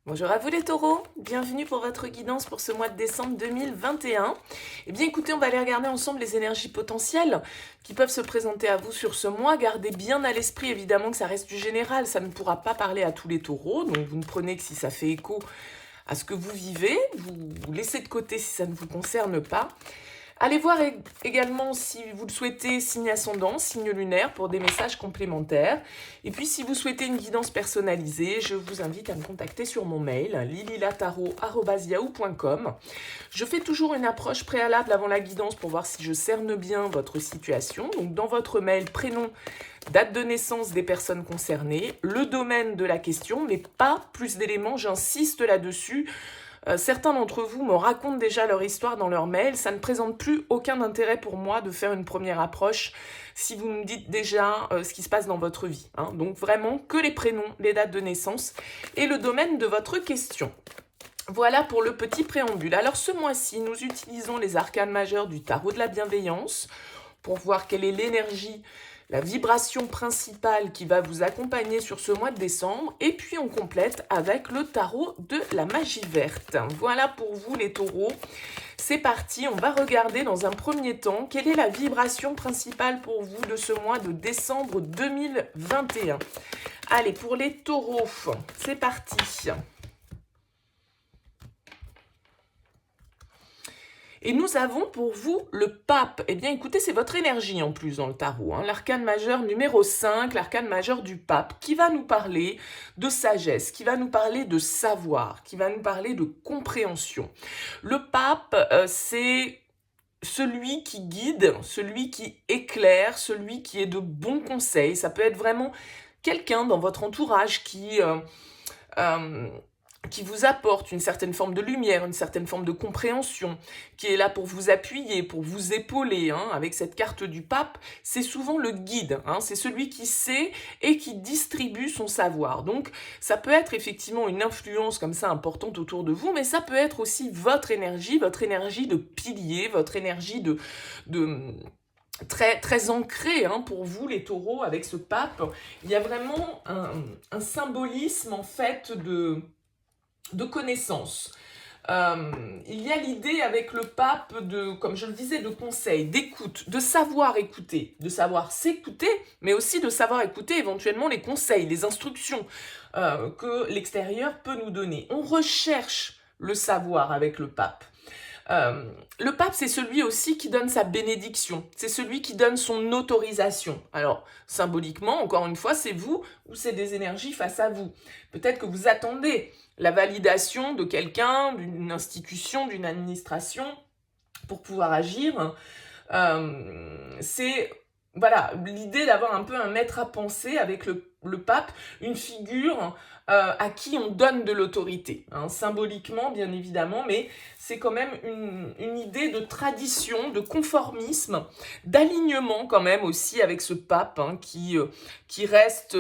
Bonjour à vous les taureaux, bienvenue pour votre guidance pour ce mois de décembre 2021. Eh bien écoutez, on va aller regarder ensemble les énergies potentielles qui peuvent se présenter à vous sur ce mois. Gardez bien à l'esprit évidemment que ça reste du général, ça ne pourra pas parler à tous les taureaux, donc vous ne prenez que si ça fait écho à ce que vous vivez, vous laissez de côté si ça ne vous concerne pas. Allez voir également si vous le souhaitez signe ascendant, signe lunaire pour des messages complémentaires. Et puis si vous souhaitez une guidance personnalisée, je vous invite à me contacter sur mon mail lililataro@yahoo.com. Je fais toujours une approche préalable avant la guidance pour voir si je cerne bien votre situation. Donc dans votre mail, prénom, date de naissance des personnes concernées, le domaine de la question, mais pas plus d'éléments, j'insiste là-dessus. Certains d'entre vous me racontent déjà leur histoire dans leur mail. Ça ne présente plus aucun intérêt pour moi de faire une première approche si vous me dites déjà ce qui se passe dans votre vie. Donc vraiment que les prénoms, les dates de naissance et le domaine de votre question. Voilà pour le petit préambule. Alors ce mois-ci, nous utilisons les arcanes majeures du tarot de la bienveillance pour voir quelle est l'énergie, la vibration principale qui va vous accompagner sur ce mois de décembre. Et puis on complète avec le tarot de la magie verte. Voilà pour vous les taureaux. C'est parti, on va regarder dans un premier temps quelle est la vibration principale pour vous de ce mois de décembre 2021. Allez, pour les taureaux, c'est parti. Et nous avons pour vous le pape. Eh bien, écoutez, c'est votre énergie en plus dans le tarot. L'arcane majeur numéro 5, l'arcane majeur du pape, qui va nous parler de sagesse, qui va nous parler de savoir, qui va nous parler de compréhension. Le pape, c'est celui qui guide, celui qui éclaire, celui qui est de bons conseils. Ça peut être vraiment quelqu'un dans votre entourage qui vous apporte une certaine forme de lumière, une certaine forme de compréhension, qui est là pour vous appuyer, pour vous épauler. Avec cette carte du pape, c'est souvent le guide, c'est celui qui sait et qui distribue son savoir. Donc ça peut être effectivement une influence comme ça importante autour de vous, mais ça peut être aussi votre énergie de pilier, votre énergie de très, très ancré pour vous les taureaux avec ce pape. Il y a vraiment un symbolisme en fait de connaissance. Il y a l'idée avec le pape de, comme je le disais, de conseil, d'écoute, de savoir écouter, de savoir s'écouter, mais aussi de savoir écouter éventuellement les conseils, les instructions que l'extérieur peut nous donner. On recherche le savoir avec le pape. Le pape, c'est celui aussi qui donne sa bénédiction, c'est celui qui donne son autorisation. Alors, symboliquement, encore une fois, c'est vous ou c'est des énergies face à vous. Peut-être que vous attendez la validation de quelqu'un, d'une institution, d'une administration pour pouvoir agir. C'est voilà, l'idée d'avoir un peu un maître à penser avec le pape, une figure à qui on donne de l'autorité, symboliquement bien évidemment, mais c'est quand même une idée de tradition, de conformisme, d'alignement quand même aussi avec ce pape qui reste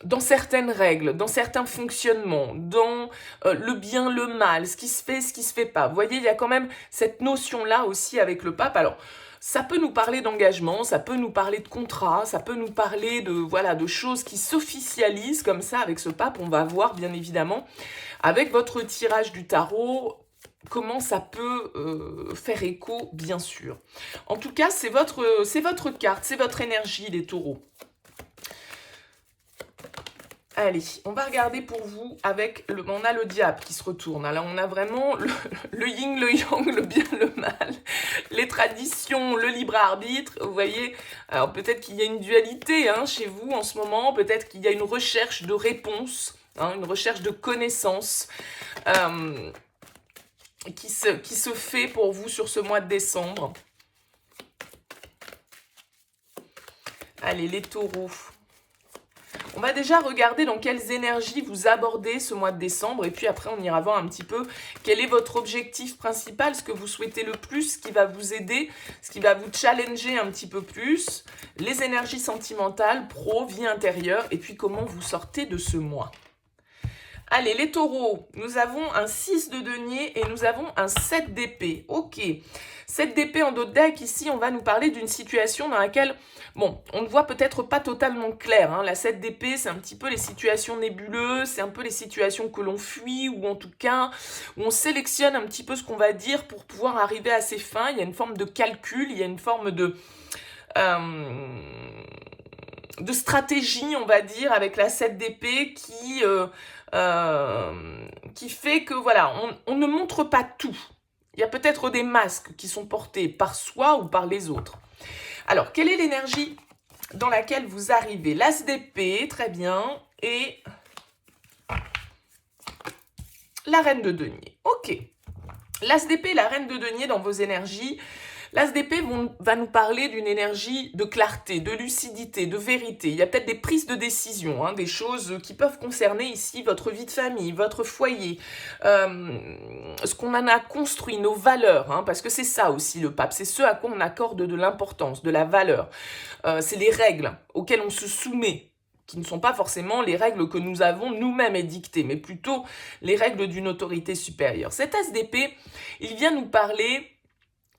dans certaines règles, dans certains fonctionnements, dans le bien, le mal, ce qui se fait, ce qui se fait pas. Vous voyez, il y a quand même cette notion-là aussi avec le pape. Alors, ça peut nous parler d'engagement, ça peut nous parler de contrat, ça peut nous parler de choses qui s'officialisent comme ça avec ce pape. On va voir bien évidemment avec votre tirage du tarot comment ça peut faire écho, bien sûr. En tout cas, c'est votre carte, c'est votre énergie, les taureaux. Allez, on va regarder pour vous avec on a le diable qui se retourne. Alors on a vraiment le yin, le yang, le bien, le mal, les traditions, le libre arbitre. Vous voyez, alors peut-être qu'il y a une dualité chez vous en ce moment, peut-être qu'il y a une recherche de réponse, une recherche de connaissances qui se fait pour vous sur ce mois de décembre. Allez, les taureaux. On va déjà regarder dans quelles énergies vous abordez ce mois de décembre et puis après on ira voir un petit peu quel est votre objectif principal, ce que vous souhaitez le plus, ce qui va vous aider, ce qui va vous challenger un petit peu plus, les énergies sentimentales, pro, vie intérieure et puis comment vous sortez de ce mois. Allez, les taureaux, nous avons un 6 de denier et nous avons un 7 d'épée. Ok, 7 d'épée en dos de deck, ici on va nous parler d'une situation dans laquelle, bon, on ne voit peut-être pas totalement clair. Hein. La 7 d'épée, c'est un petit peu les situations nébuleuses, c'est un peu les situations que l'on fuit, ou en tout cas, où on sélectionne un petit peu ce qu'on va dire pour pouvoir arriver à ses fins. Il y a une forme de calcul, il y a une forme de stratégie, on va dire, avec la 7 d'épée qui fait que, voilà, on ne montre pas tout. Il y a peut-être des masques qui sont portés par soi ou par les autres. Alors, quelle est l'énergie dans laquelle vous arrivez? L'as d'épée, très bien, et la reine de denier. Ok. L'as d'épée et la reine de denier dans vos énergies. L'as d'épée va nous parler d'une énergie de clarté, de lucidité, de vérité. Il y a peut-être des prises de décision, hein, des choses qui peuvent concerner ici votre vie de famille, votre foyer, ce qu'on en a construit, nos valeurs, hein, parce que c'est ça aussi le pape, c'est ce à quoi on accorde de l'importance, de la valeur. C'est les règles auxquelles on se soumet, qui ne sont pas forcément les règles que nous avons nous-mêmes édictées, mais plutôt les règles d'une autorité supérieure. Cet as d'épée, il vient nous parler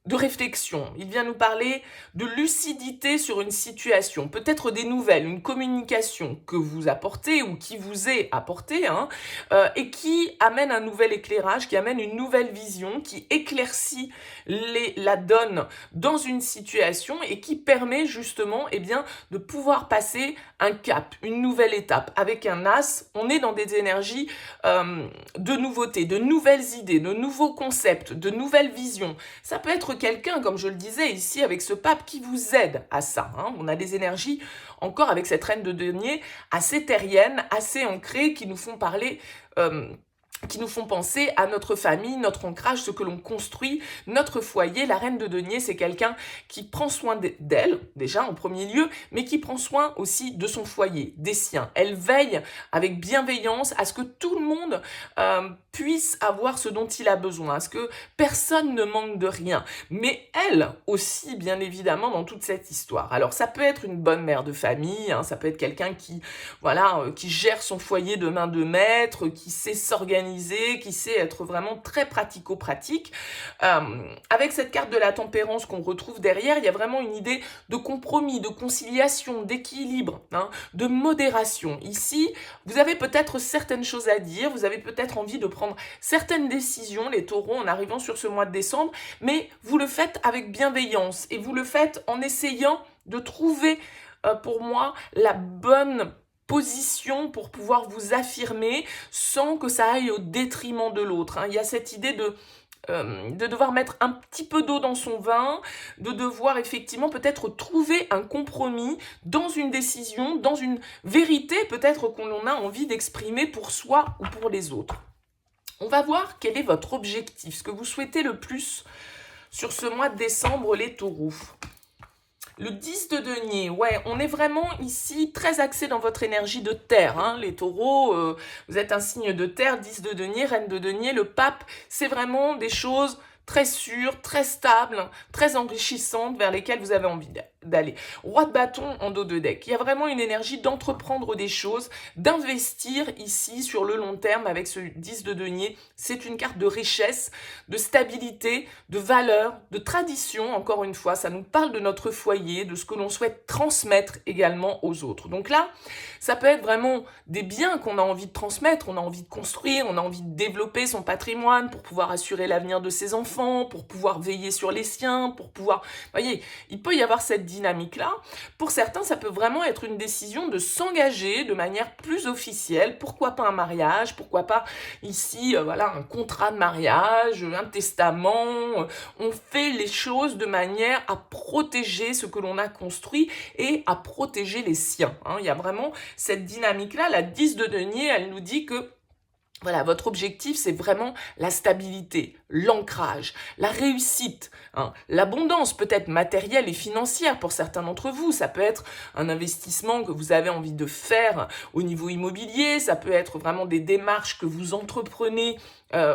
de réflexion, il vient nous parler de lucidité sur une situation, peut-être des nouvelles, une communication que vous apportez ou qui vous est apportée, hein, et qui amène un nouvel éclairage, qui amène une nouvelle vision, qui éclaircit la donne dans une situation et qui permet justement de pouvoir passer un cap, une nouvelle étape. Avec un as, on est dans des énergies de nouveautés, de nouvelles idées, de nouveaux concepts, de nouvelles visions. Ça peut être quelqu'un, comme je le disais ici avec ce pape, qui vous aide à ça. Hein. On a des énergies, encore avec cette reine de denier, assez terriennes, assez ancrées, qui nous font parler... qui nous font penser à notre famille, notre ancrage, ce que l'on construit, notre foyer. La reine de denier, c'est quelqu'un qui prend soin d'elle, déjà en premier lieu, mais qui prend soin aussi de son foyer, des siens. Elle veille avec bienveillance à ce que tout le monde puisse avoir ce dont il a besoin, à ce que personne ne manque de rien. Mais elle aussi, bien évidemment, dans toute cette histoire. Alors, ça peut être une bonne mère de famille, hein, ça peut être quelqu'un qui, voilà, qui gère son foyer de main de maître, qui sait s'organiser, qui sait être vraiment très pratico-pratique. Avec cette carte de la tempérance qu'on retrouve derrière, il y a vraiment une idée de compromis, de conciliation, d'équilibre, hein, de modération. Ici, vous avez peut-être certaines choses à dire, vous avez peut-être envie de prendre certaines décisions, les taureaux, en arrivant sur ce mois de décembre, mais vous le faites avec bienveillance et vous le faites en essayant de trouver, pour moi, la bonne position pour pouvoir vous affirmer sans que ça aille au détriment de l'autre. Hein. Il y a cette idée de devoir mettre un petit peu d'eau dans son vin, de devoir effectivement peut-être trouver un compromis dans une décision, dans une vérité peut-être qu'on a envie d'exprimer pour soi ou pour les autres. On va voir quel est votre objectif, ce que vous souhaitez le plus sur ce mois de décembre, les taureaux. Le 10 de denier, ouais, on est vraiment ici très axé dans votre énergie de terre. Hein, les taureaux, vous êtes un signe de terre, 10 de denier, reine de denier. Le pape, c'est vraiment des choses très sûres, très stables, très enrichissantes vers lesquelles vous avez envie d'aller. Roi de bâton en dos de deck. Il y a vraiment une énergie d'entreprendre des choses, d'investir ici sur le long terme avec ce 10 de denier. C'est une carte de richesse, de stabilité, de valeur, de tradition. Encore une fois, ça nous parle de notre foyer, de ce que l'on souhaite transmettre également aux autres. Donc là, ça peut être vraiment des biens qu'on a envie de transmettre, on a envie de construire, on a envie de développer son patrimoine pour pouvoir assurer l'avenir de ses enfants, pour pouvoir veiller sur les siens, pour pouvoir... Vous voyez, il peut y avoir cette dynamique-là. Pour certains, ça peut vraiment être une décision de s'engager de manière plus officielle. Pourquoi pas un mariage? Pourquoi pas ici, voilà, un contrat de mariage, un testament? On fait les choses de manière à protéger ce que l'on a construit et à protéger les siens. Hein. Il y a vraiment cette dynamique-là. La 10 de denier, elle nous dit que voilà, votre objectif, c'est vraiment la stabilité, l'ancrage, la réussite, hein, l'abondance peut-être matérielle et financière pour certains d'entre vous. Ça peut être un investissement que vous avez envie de faire au niveau immobilier, ça peut être vraiment des démarches que vous entreprenez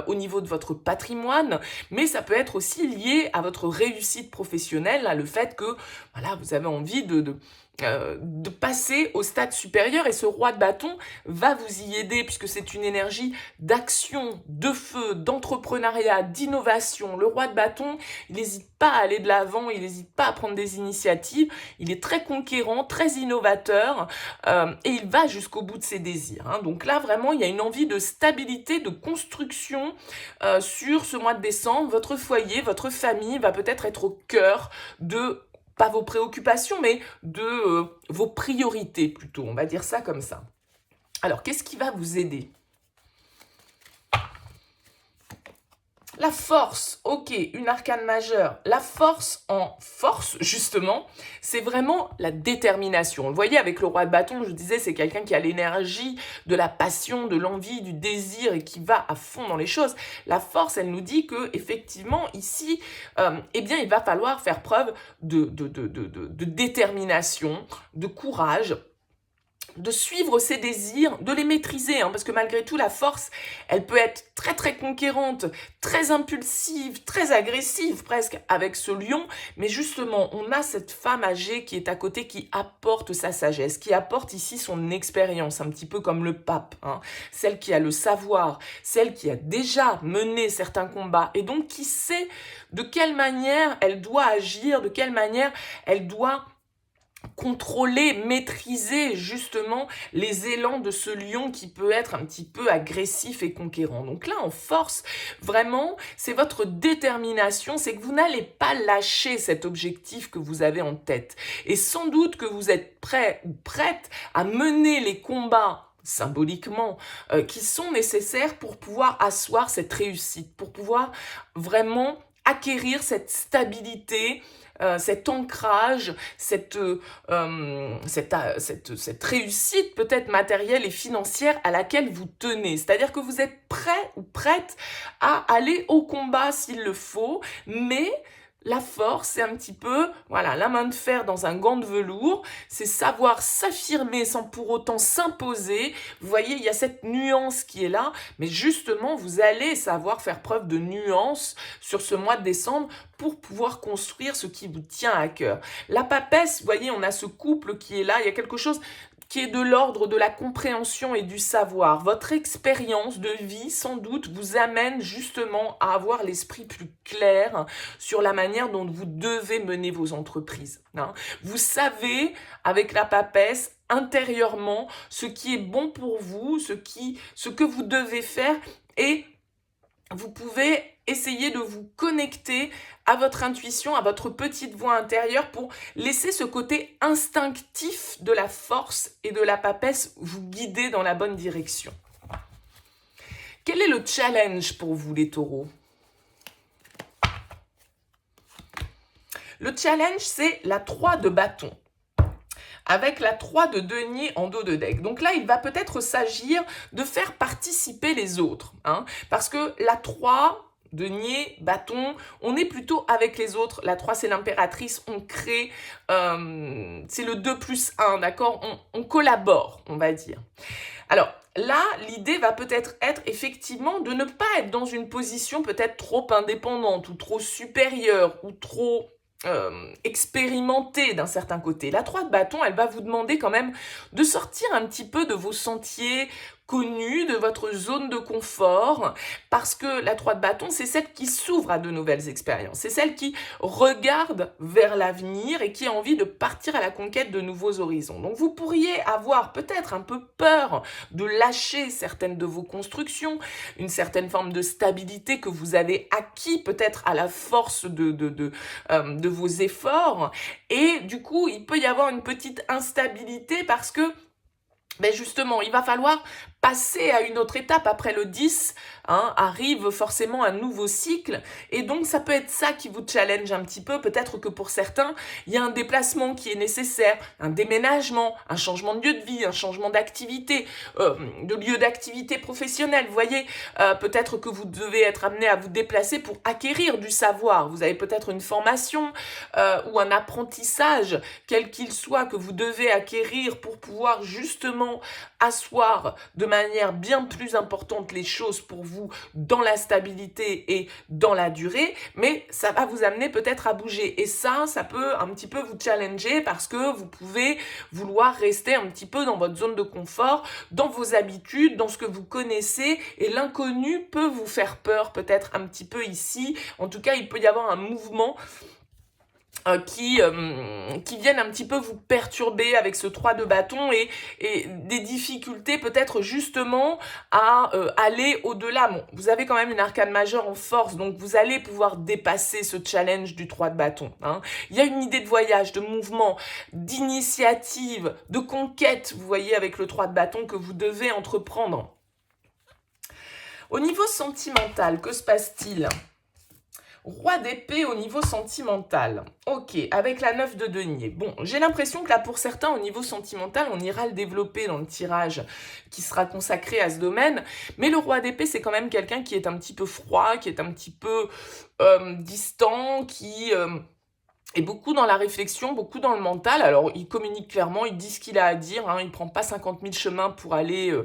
au niveau de votre patrimoine, mais ça peut être aussi lié à votre réussite professionnelle, à le fait que voilà, vous avez envie de passer au stade supérieur, et ce roi de bâton va vous y aider puisque c'est une énergie d'action, de feu, d'entrepreneuriat, d'innovation. Le roi de bâton, il n'hésite pas à aller de l'avant, il n'hésite pas à prendre des initiatives, il est très conquérant, très innovateur et il va jusqu'au bout de ses désirs. Hein. Donc là, vraiment, il y a une envie de stabilité, de construction sur ce mois de décembre. Votre foyer, votre famille va peut-être être au cœur de pas vos préoccupations, mais de vos priorités plutôt, on va dire ça comme ça. Alors, qu'est-ce qui va vous aider? La force, ok, une arcane majeure. La force en force, justement, c'est vraiment la détermination. Vous voyez, avec le roi de bâton, je disais, c'est quelqu'un qui a l'énergie de la passion, de l'envie, du désir et qui va à fond dans les choses. La force, elle nous dit que effectivement, ici, eh bien, il va falloir faire preuve de détermination, de courage, de suivre ses désirs, de les maîtriser, hein, parce que malgré tout, la force, elle peut être très très conquérante, très impulsive, très agressive presque avec ce lion, mais justement, on a cette femme âgée qui est à côté, qui apporte sa sagesse, qui apporte ici son expérience, un petit peu comme le pape, hein, celle qui a le savoir, celle qui a déjà mené certains combats, et donc qui sait de quelle manière elle doit agir, de quelle manière elle doit contrôler, maîtriser justement les élans de ce lion qui peut être un petit peu agressif et conquérant. Donc là, en force, vraiment, c'est votre détermination, c'est que vous n'allez pas lâcher cet objectif que vous avez en tête. Et sans doute que vous êtes prêt ou prête à mener les combats symboliquement, qui sont nécessaires pour pouvoir asseoir cette réussite, pour pouvoir vraiment acquérir cette stabilité, cet ancrage, cette réussite peut-être matérielle et financière à laquelle vous tenez. C'est-à-dire que vous êtes prêt ou prête à aller au combat s'il le faut, mais la force, c'est un petit peu, voilà, la main de fer dans un gant de velours, c'est savoir s'affirmer sans pour autant s'imposer. Vous voyez, il y a cette nuance qui est là, mais justement, vous allez savoir faire preuve de nuance sur ce mois de décembre pour pouvoir construire ce qui vous tient à cœur. La papesse, vous voyez, on a ce couple qui est là, il y a quelque chose qui est de l'ordre de la compréhension et du savoir. Votre expérience de vie, sans doute, vous amène justement à avoir l'esprit plus clair sur la manière dont vous devez mener vos entreprises. Hein. Vous savez, avec la papesse, intérieurement, ce qui est bon pour vous, ce que vous devez faire, et vous pouvez essayer de vous connecter à votre intuition, à votre petite voix intérieure pour laisser ce côté instinctif de la force et de la papesse vous guider dans la bonne direction. Quel est le challenge pour vous, les taureaux? Le challenge, c'est la 3 de bâton, avec la 3 de denier en dos de deck. Donc là, il va peut-être s'agir de faire participer les autres, hein, parce que la 3... denier, bâton, on est plutôt avec les autres. La 3, c'est l'impératrice, on crée, c'est le 2+1, d'accord, on collabore, on va dire. Alors, là, l'idée va peut-être être effectivement de ne pas être dans une position peut-être trop indépendante ou trop supérieure ou trop expérimentée d'un certain côté. La 3 de bâton, elle va vous demander quand même de sortir un petit peu de vos sentiers connue, de votre zone de confort, parce que la 3 de bâton, c'est celle qui s'ouvre à de nouvelles expériences, c'est celle qui regarde vers l'avenir et qui a envie de partir à la conquête de nouveaux horizons. Donc vous pourriez avoir peut-être un peu peur de lâcher certaines de vos constructions, une certaine forme de stabilité que vous avez acquis peut-être à la force de vos efforts, et du coup, il peut y avoir une petite instabilité parce que justement, il va falloir passer à une autre étape après le 10, hein, arrive forcément un nouveau cycle, et donc ça peut être ça qui vous challenge un petit peu. Peut-être que pour certains, il y a un déplacement qui est nécessaire, un déménagement, un changement de lieu de vie, un changement d'activité, de lieu d'activité professionnelle, vous voyez, peut-être que vous devez être amené à vous déplacer pour acquérir du savoir, vous avez peut-être une formation ou un apprentissage, quel qu'il soit, que vous devez acquérir pour pouvoir justement asseoir de manière bien plus importante les choses pour vous dans la stabilité et dans la durée, mais ça va vous amener peut-être à bouger. Et ça peut un petit peu vous challenger parce que vous pouvez vouloir rester un petit peu dans votre zone de confort, dans vos habitudes, dans ce que vous connaissez, et l'inconnu peut vous faire peur peut-être un petit peu ici. En tout cas, il peut y avoir un mouvement qui viennent un petit peu vous perturber avec ce 3 de bâton et des difficultés peut-être justement à aller au-delà. Bon, vous avez quand même une arcane majeure en force, donc vous allez pouvoir dépasser ce challenge du 3 de bâton. Hein. Il y a une idée de voyage, de mouvement, d'initiative, de conquête, vous voyez, avec le 3 de bâton que vous devez entreprendre. Au niveau sentimental, que se passe-t-il ? Roi d'épée au niveau sentimental. Ok, avec la 9 de denier. Bon, j'ai l'impression que là, pour certains, au niveau sentimental, on ira le développer dans le tirage qui sera consacré à ce domaine. Mais le roi d'épée, c'est quand même quelqu'un qui est un petit peu froid, qui est un petit peu distant, qui est beaucoup dans la réflexion, beaucoup dans le mental. Alors, il communique clairement, il dit ce qu'il a à dire, hein, il prend pas 50 000 chemins pour aller,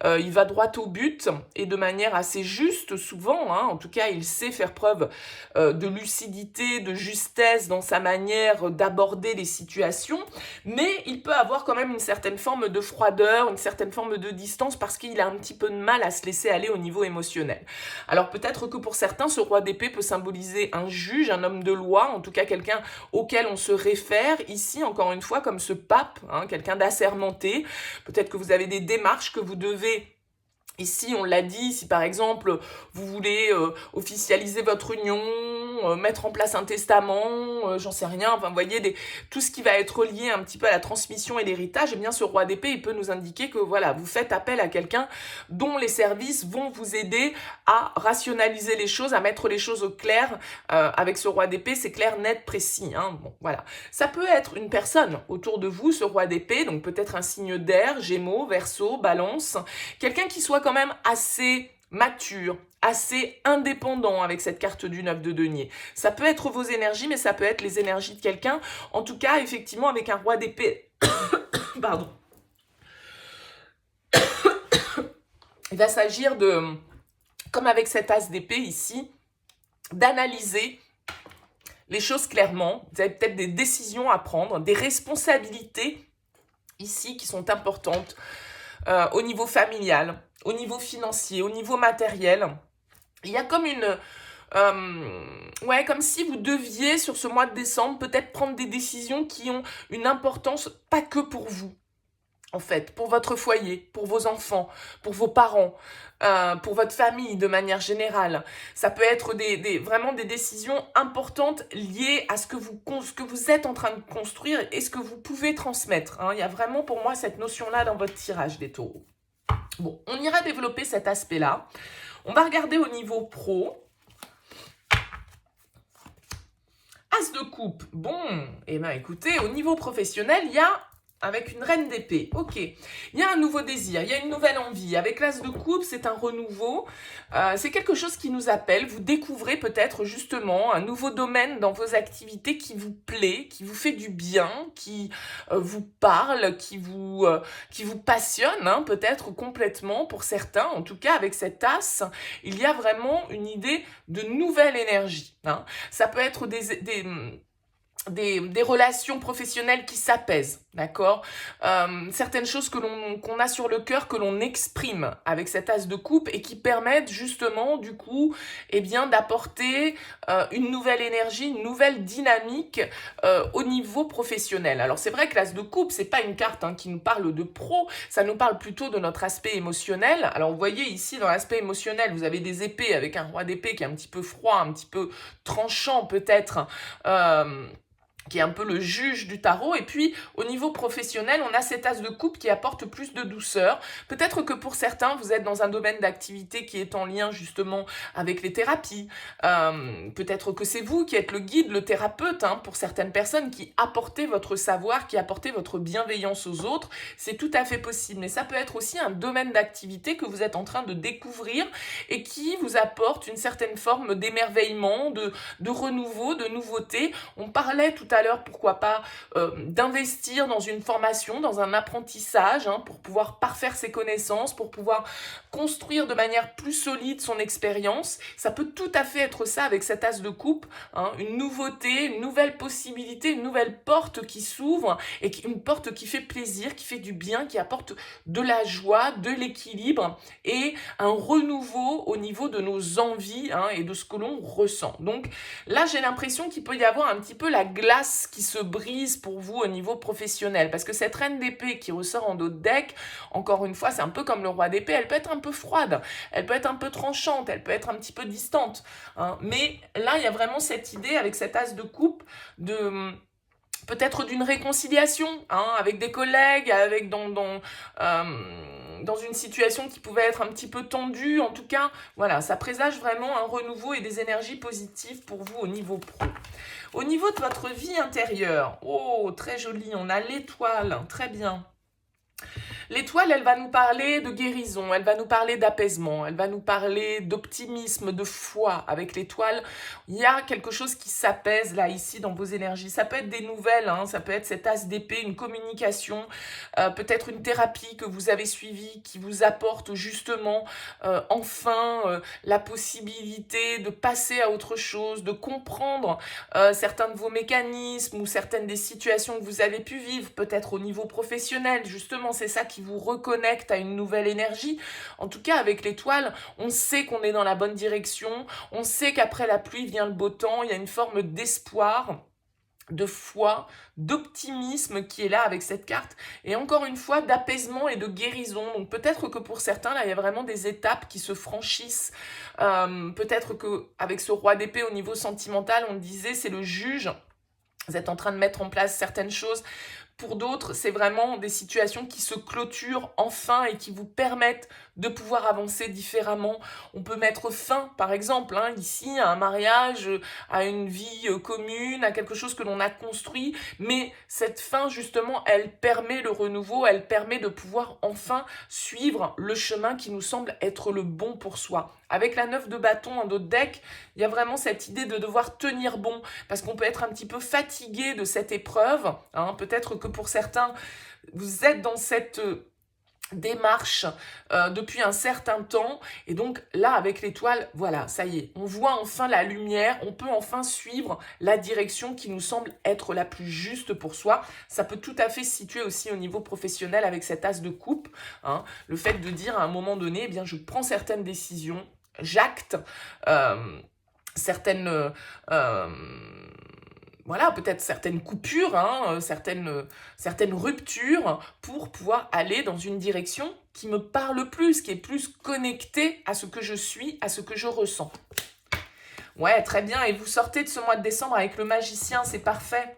il va droit au but, et de manière assez juste souvent, hein, en tout cas, il sait faire preuve de lucidité, de justesse dans sa manière d'aborder les situations, mais il peut avoir quand même une certaine forme de froideur, une certaine forme de distance, parce qu'il a un petit peu de mal à se laisser aller au niveau émotionnel. Alors, peut-être que pour certains, ce roi d'épée peut symboliser un juge, un homme de loi, en tout cas quelqu'un auquel on se réfère ici, encore une fois, comme ce pape, hein, quelqu'un d'assermenté. Peut-être que vous avez des démarches que vous devez... Ici, on l'a dit, si par exemple, vous voulez officialiser votre union, mettre en place un testament, j'en sais rien, enfin, vous voyez, tout ce qui va être lié un petit peu à la transmission et l'héritage, eh bien, ce roi d'épée, il peut nous indiquer que, voilà, vous faites appel à quelqu'un dont les services vont vous aider à rationaliser les choses, à mettre les choses au clair. Avec ce roi d'épée, c'est clair, net, précis, hein. Bon, voilà. Ça peut être une personne autour de vous, ce roi d'épée, donc peut-être un signe d'air, Gémeaux, Verseau, Balance, quelqu'un qui soit quand même assez mature, assez indépendant avec cette carte du 9 de denier. Ça peut être vos énergies, mais ça peut être les énergies de quelqu'un. En tout cas, effectivement, avec un roi d'épée... Pardon. Il va s'agir de, comme avec cet as d'épée ici, d'analyser les choses clairement. Vous avez peut-être des décisions à prendre, des responsabilités ici qui sont importantes au niveau familial, au niveau financier, au niveau matériel. Il y a comme une... ouais, comme si vous deviez, sur ce mois de décembre, peut-être prendre des décisions qui ont une importance pas que pour vous, en fait, pour votre foyer, pour vos enfants, pour vos parents, pour votre famille de manière générale. Ça peut être vraiment des décisions importantes liées à ce que vous êtes en train de construire et ce que vous pouvez transmettre. Hein. Il y a vraiment pour moi cette notion-là dans votre tirage des taureaux. Bon, on ira développer cet aspect-là. On va regarder au niveau pro. As de coupe. Bon, eh bien écoutez, au niveau professionnel, il y a... Avec une reine d'épée, ok. Il y a un nouveau désir, il y a une nouvelle envie. Avec l'as de coupe, c'est un renouveau. C'est quelque chose qui nous appelle. Vous découvrez peut-être justement un nouveau domaine dans vos activités qui vous plaît, qui vous fait du bien, qui vous parle, qui vous passionne, hein, peut-être complètement pour certains. En tout cas, avec cet as, il y a vraiment une idée de nouvelle énergie. Hein. Ça peut être des relations professionnelles qui s'apaisent, d'accord, certaines choses qu'on a sur le cœur, que l'on exprime avec cet as de coupe et qui permettent justement, du coup, eh bien, d'apporter une nouvelle énergie, une nouvelle dynamique au niveau professionnel. Alors, c'est vrai que l'as de coupe, c'est pas une carte qui nous parle de pro, ça nous parle plutôt de notre aspect émotionnel. Alors, vous voyez ici, dans l'aspect émotionnel, vous avez des épées avec un roi d'épée qui est un petit peu froid, un petit peu tranchant peut-être, qui est un peu le juge du tarot. Et puis, au niveau professionnel, on a cet as de coupe qui apporte plus de douceur. Peut-être que pour certains, vous êtes dans un domaine d'activité qui est en lien justement avec les thérapies. Peut-être que c'est vous qui êtes le guide, le thérapeute, hein, pour certaines personnes qui apportez votre savoir, qui apportez votre bienveillance aux autres. C'est tout à fait possible. Mais ça peut être aussi un domaine d'activité que vous êtes en train de découvrir et qui vous apporte une certaine forme d'émerveillement, de renouveau, de nouveauté. On parlait tout à l'heure, pourquoi pas, d'investir dans une formation, dans un apprentissage, hein, pour pouvoir parfaire ses connaissances, pour pouvoir construire de manière plus solide son expérience. Ça peut tout à fait être ça avec cet as de coupe, hein, une nouveauté, une nouvelle possibilité, une nouvelle porte qui s'ouvre, et une porte qui fait plaisir, qui fait du bien, qui apporte de la joie, de l'équilibre et un renouveau au niveau de nos envies, hein, et de ce que l'on ressent. Donc là, j'ai l'impression qu'il peut y avoir un petit peu la glace qui se brise pour vous au niveau professionnel, parce que cette reine d'épée qui ressort en dos de deck, encore une fois, c'est un peu comme le roi d'épée, elle peut être un peu froide, elle peut être un peu tranchante, elle peut être un petit peu distante, hein. Mais là, il y a vraiment cette idée avec cet as de coupe de peut-être d'une réconciliation, hein, avec des collègues, avec dans une situation qui pouvait être un petit peu tendue. En tout cas, voilà, ça présage vraiment un renouveau et des énergies positives pour vous au niveau pro. Au niveau de votre vie intérieure, oh, très joli, on a l'étoile, très bien. L'étoile, elle va nous parler de guérison, elle va nous parler d'apaisement, elle va nous parler d'optimisme, de foi. Avec l'étoile, il y a quelque chose qui s'apaise là, ici, dans vos énergies. Ça peut être des nouvelles, hein, ça peut être cet as d'épée, une communication, peut-être une thérapie que vous avez suivie qui vous apporte justement enfin la possibilité de passer à autre chose, de comprendre certains de vos mécanismes ou certaines des situations que vous avez pu vivre, peut-être au niveau professionnel. Justement, c'est ça qui vous reconnecte à une nouvelle énergie. En tout cas, avec l'étoile, on sait qu'on est dans la bonne direction, on sait qu'après la pluie vient le beau temps, il y a une forme d'espoir, de foi, d'optimisme qui est là avec cette carte, et encore une fois d'apaisement et de guérison. Donc peut-être que pour certains, là, il y a vraiment des étapes qui se franchissent. Peut-être qu'avec ce roi d'épée au niveau sentimental, on disait c'est le juge, vous êtes en train de mettre en place certaines choses. Pour d'autres, c'est vraiment des situations qui se clôturent enfin et qui vous permettent de pouvoir avancer différemment. On peut mettre fin, par exemple, hein, ici, à un mariage, à une vie commune, à quelque chose que l'on a construit. Mais cette fin, justement, elle permet le renouveau, elle permet de pouvoir enfin suivre le chemin qui nous semble être le bon pour soi. Avec la 9 de bâton en dos de deck, il y a vraiment cette idée de devoir tenir bon, parce qu'on peut être un petit peu fatigué de cette épreuve, hein. Peut-être que pour certains, vous êtes dans cette démarche depuis un certain temps, et donc là avec l'étoile, voilà, ça y est, on voit enfin la lumière, on peut enfin suivre la direction qui nous semble être la plus juste pour soi. Ça peut tout à fait se situer aussi au niveau professionnel avec cet as de coupe, hein, le fait de dire à un moment donné, eh bien je prends certaines décisions, j'acte certaines voilà, peut-être certaines coupures, hein, certaines ruptures pour pouvoir aller dans une direction qui me parle plus, qui est plus connectée à ce que je suis, à ce que je ressens. Ouais, très bien. Et vous sortez de ce mois de décembre avec le magicien, c'est parfait.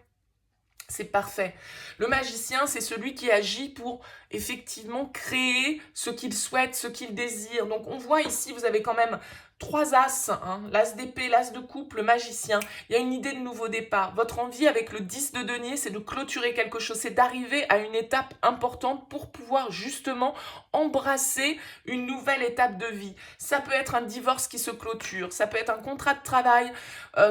C'est parfait. Le magicien, c'est celui qui agit pour effectivement créer ce qu'il souhaite, ce qu'il désire. Donc on voit ici, vous avez quand même 3 as, hein, l'as d'épée, l'as de coupe, le magicien. Il y a une idée de nouveau départ. Votre envie avec le 10 de denier, c'est de clôturer quelque chose, c'est d'arriver à une étape importante pour pouvoir justement embrasser une nouvelle étape de vie. Ça peut être un divorce qui se clôture, ça peut être un contrat de travail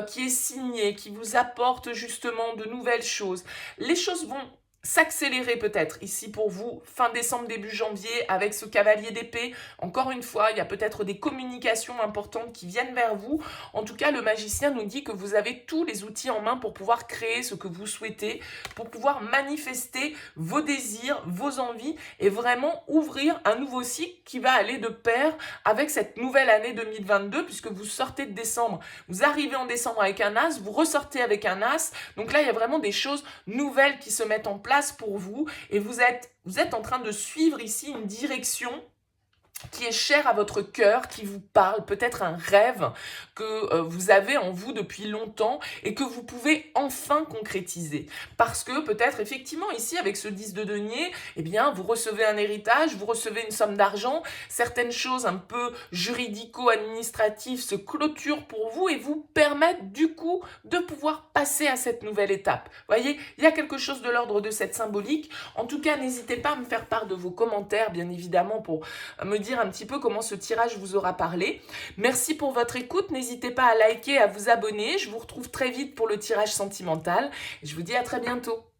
qui est signé, qui vous apporte justement de nouvelles choses. Les choses vont s'accélérer peut-être ici pour vous, fin décembre, début janvier, avec ce cavalier d'épée. Encore une fois, il y a peut-être des communications importantes qui viennent vers vous. En tout cas, le magicien nous dit que vous avez tous les outils en main pour pouvoir créer ce que vous souhaitez, pour pouvoir manifester vos désirs, vos envies, et vraiment ouvrir un nouveau cycle qui va aller de pair avec cette nouvelle année 2022, puisque vous sortez de décembre. Vous arrivez en décembre avec un as, vous ressortez avec un as. Donc là, il y a vraiment des choses nouvelles qui se mettent en place pour vous, et vous êtes en train de suivre ici une direction qui est cher à votre cœur, qui vous parle, peut-être un rêve que vous avez en vous depuis longtemps et que vous pouvez enfin concrétiser. Parce que peut-être effectivement ici avec ce 10 de denier, eh bien vous recevez un héritage, vous recevez une somme d'argent, certaines choses un peu juridico-administratives se clôturent pour vous et vous permettent du coup de pouvoir passer à cette nouvelle étape. Vous voyez, il y a quelque chose de l'ordre de cette symbolique. En tout cas, n'hésitez pas à me faire part de vos commentaires, bien évidemment, pour me dire dire un petit peu comment ce tirage vous aura parlé. Merci pour votre écoute. N'hésitez pas à liker, à vous abonner. Je vous retrouve très vite pour le tirage sentimental. Je vous dis à très bientôt.